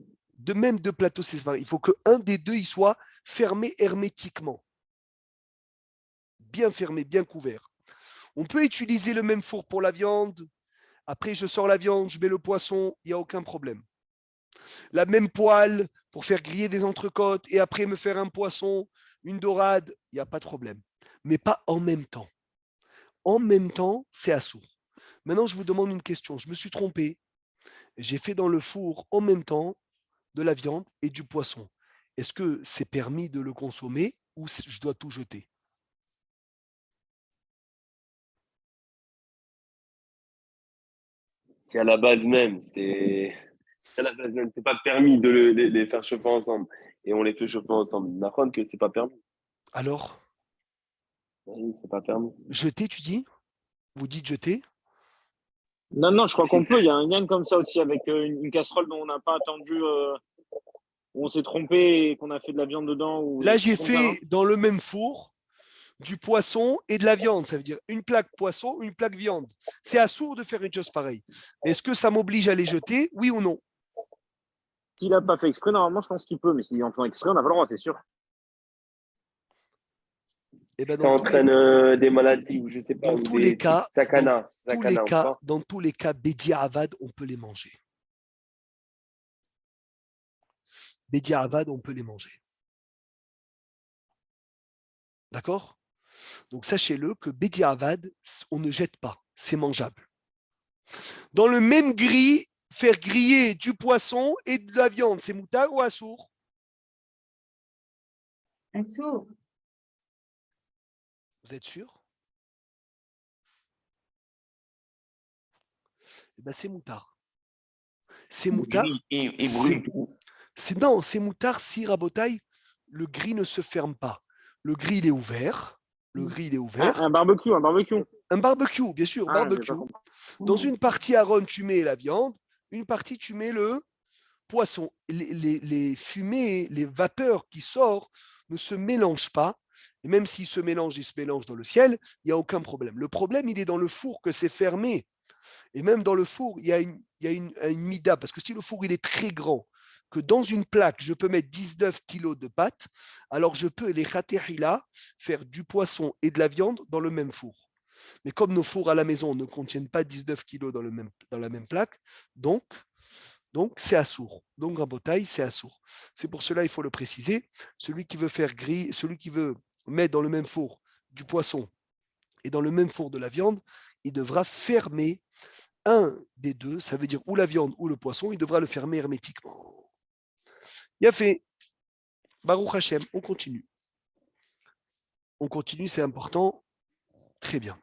Même 2 plateaux séparés. Il faut qu'un des deux il soit fermé hermétiquement. bien fermé, bien couvert. On peut utiliser le même four pour la viande. Après, je sors la viande, je mets le poisson, il n'y a aucun problème. La même poêle pour faire griller des entrecôtes et après me faire un poisson, une dorade, il n'y a pas de problème. Mais pas en même temps. En même temps, c'est assourd. Maintenant, je vous demande une question. Je me suis trompé. J'ai fait dans le four en même temps de la viande et du poisson. Est-ce que c'est permis de le consommer ou je dois tout jeter? C'est à la base même, c'est pas permis de les faire chauffer ensemble. Et on les fait chauffer ensemble. D'accord que c'est pas permis. Alors, Oui, c'est pas permis. jeter, tu dis? Vous dites jeter? Non, je crois qu'on peut. Il y a un lien comme ça aussi avec une casserole dont on n'a pas attendu, où on s'est trompé et qu'on a fait de la viande dedans. Là, j'ai fait dans le même four du poisson et de la viande. Ça veut dire une plaque poisson, une plaque viande. C'est assourd de faire une chose pareille. Est-ce que ça m'oblige à les jeter? Oui ou non? S'il n'a pas fait exprès, normalement, je pense qu'il peut. Mais s'il en fait exprès, on n'a pas le droit, c'est sûr. Eh ben, ça entraîne des maladies ou je sais pas, dans ou tous des les cas, sakana, dans tous les cas, Bédi Avad, on peut les manger. Bédi Avad, on peut les manger. D'accord? Donc sachez-le que Bédi Avad, on ne jette pas, c'est mangeable. Dans le même grille, faire griller du poisson et de la viande, c'est moutard ou assour? Assour. Vous êtes sûr? Eh ben, c'est moutard. C'est moutard. Il brûle tout. Non, c'est moutard si, Rabotaï, le gris ne se ferme pas. Le gris, il est ouvert. Un barbecue. Un barbecue, bien sûr, barbecue. Dans une partie Aaron, tu mets la viande, une partie, tu mets le poisson. Les fumées, les vapeurs qui sortent ne se mélangent pas. Et même s'ils se mélangent, ils se mélangent dans le ciel, il n'y a aucun problème. Le problème, il est dans le four que c'est fermé. Et même dans le four, il y a une mida, parce que si le four il est très grand, que dans une plaque, je peux mettre 19 kilos de pâte, alors je peux les khatehila faire du poisson et de la viande dans le même four. Mais comme nos fours à la maison ne contiennent pas 19 kilos dans la même plaque, donc c'est assourd. Donc Rabotaï, c'est assourd. C'est pour cela il faut le préciser. Celui qui veut faire griller, celui qui veut mettre dans le même four du poisson et dans le même four de la viande, il devra fermer un des deux, ça veut dire ou la viande ou le poisson, il devra le fermer hermétiquement. Il a fait. Baruch Hashem, on continue. On continue, c'est important. Très bien.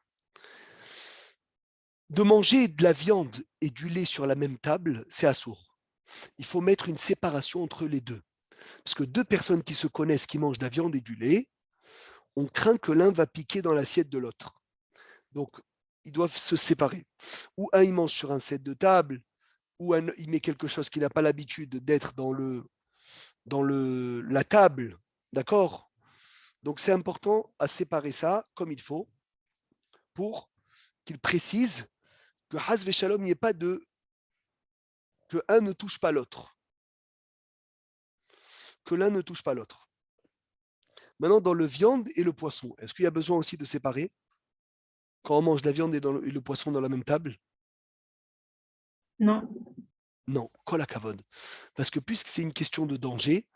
De manger de la viande et du lait sur la même table, c'est assourd. Il faut mettre une séparation entre les deux. Parce que deux personnes qui se connaissent, qui mangent de la viande et du lait, on craint que l'un va piquer dans l'assiette de l'autre. Donc, ils doivent se séparer. Ou un, il mange sur un set de table, ou un, il met quelque chose qui n'a pas l'habitude d'être dans la table. D'accord? Donc, c'est important à séparer ça comme il faut pour qu'il précise que Hasve Shalom, il n'y ait pas de. Que un ne touche pas l'autre. Que l'un ne touche pas l'autre. Maintenant, dans le viande et le poisson, est-ce qu'il y a besoin aussi de séparer quand on mange de la viande et le poisson dans la même table? Non. Non, kol hakavod. Parce que puisque c'est une question de danger,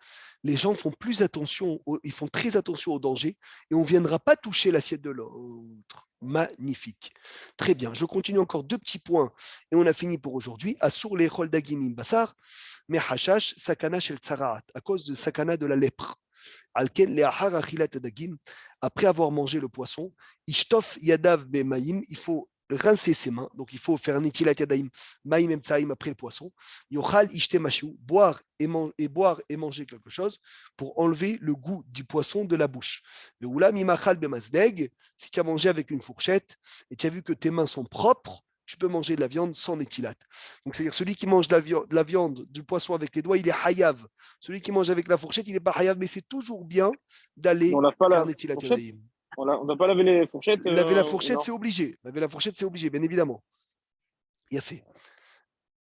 les gens font plus attention, ils font très attention au danger et on ne viendra pas toucher l'assiette de l'autre. Magnifique. Très bien, je continue encore deux petits points et on a fini pour aujourd'hui. Assour les chol dagim bassar, mais hashash sakana shel tsaraat, à cause de sakana de la lèpre. Alken le'ahar achilat dagim, après avoir mangé le poisson, ishtof yadav be'maim, il faut rincer ses mains, donc il faut faire nitilat yadaim, maim emtsaim après le poisson, yochal ishte mashu, boire et manger quelque chose pour enlever le goût du poisson de la bouche. Le oula mimachal bemazdeg, si tu as mangé avec une fourchette et tu as vu que tes mains sont propres, tu peux manger de la viande sans netilat. Donc, c'est-à-dire celui qui mange de la viande, du poisson avec les doigts, il est hayav. Celui qui mange avec la fourchette, il n'est pas hayav, mais c'est toujours bien d'aller faire netilat yadaim. On ne doit pas laver les fourchettes. Laver la fourchette, c'est obligé. Laver la fourchette, c'est obligé, bien évidemment. Il a fait.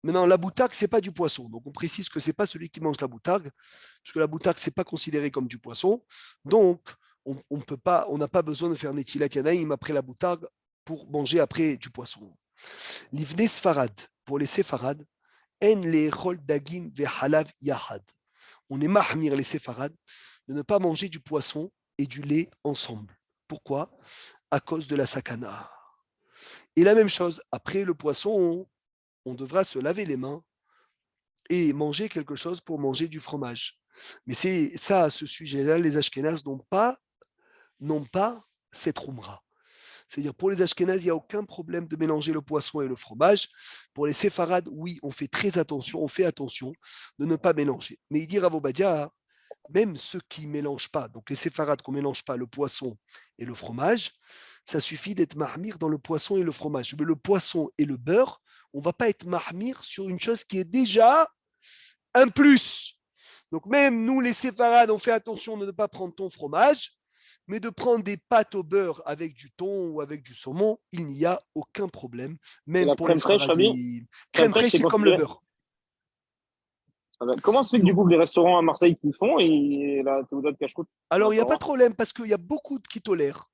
Maintenant, la boutargue, ce n'est pas du poisson. Donc, on précise que ce n'est pas celui qui mange la boutargue, parce que la boutargue, ce n'est pas considéré comme du poisson. Donc, on peut pas, on n'a pas besoin de faire Netilat Yanaïm après la boutargue pour manger après du poisson. Livne Sfarad, pour les Séfarades, En les dagim ve halav yahad. On est mahmir les Séfarades de ne pas manger du poisson et du lait ensemble. Pourquoi? À cause de la sakana. Et la même chose, après le poisson, on devra se laver les mains et manger quelque chose pour manger du fromage. Mais c'est ça, à ce sujet-là, les Ashkénazes n'ont pas cette roumra. C'est-à-dire, pour les Ashkénazes, il n'y a aucun problème de mélanger le poisson et le fromage. Pour les Séfarades, oui, on fait attention de ne pas mélanger. Mais il dit Rav Obadia, même ceux qui ne mélangent pas, donc les Séfarades qui ne mélangent pas le poisson et le fromage, ça suffit d'être mahmir dans le poisson et le fromage. Mais le poisson et le beurre, on ne va pas être mahmir sur une chose qui est déjà un plus. Donc même nous, les séfarades, on fait attention de ne pas prendre ton fromage, mais de prendre des pâtes au beurre avec du thon ou avec du saumon, il n'y a aucun problème. Même pour les fraîche, crème fraîche, c'est comme le beurre. Comment se fait que du coup les restaurants à Marseille qui font et la Théodote cache-croûte? Alors il n'y a pas de problème parce qu'il y a beaucoup qui tolèrent.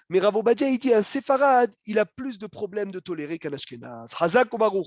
Mais Rav Obadia, il dit un séfarade, il a plus de problèmes de tolérer qu'un ashkénaz. Hazak ou baruch.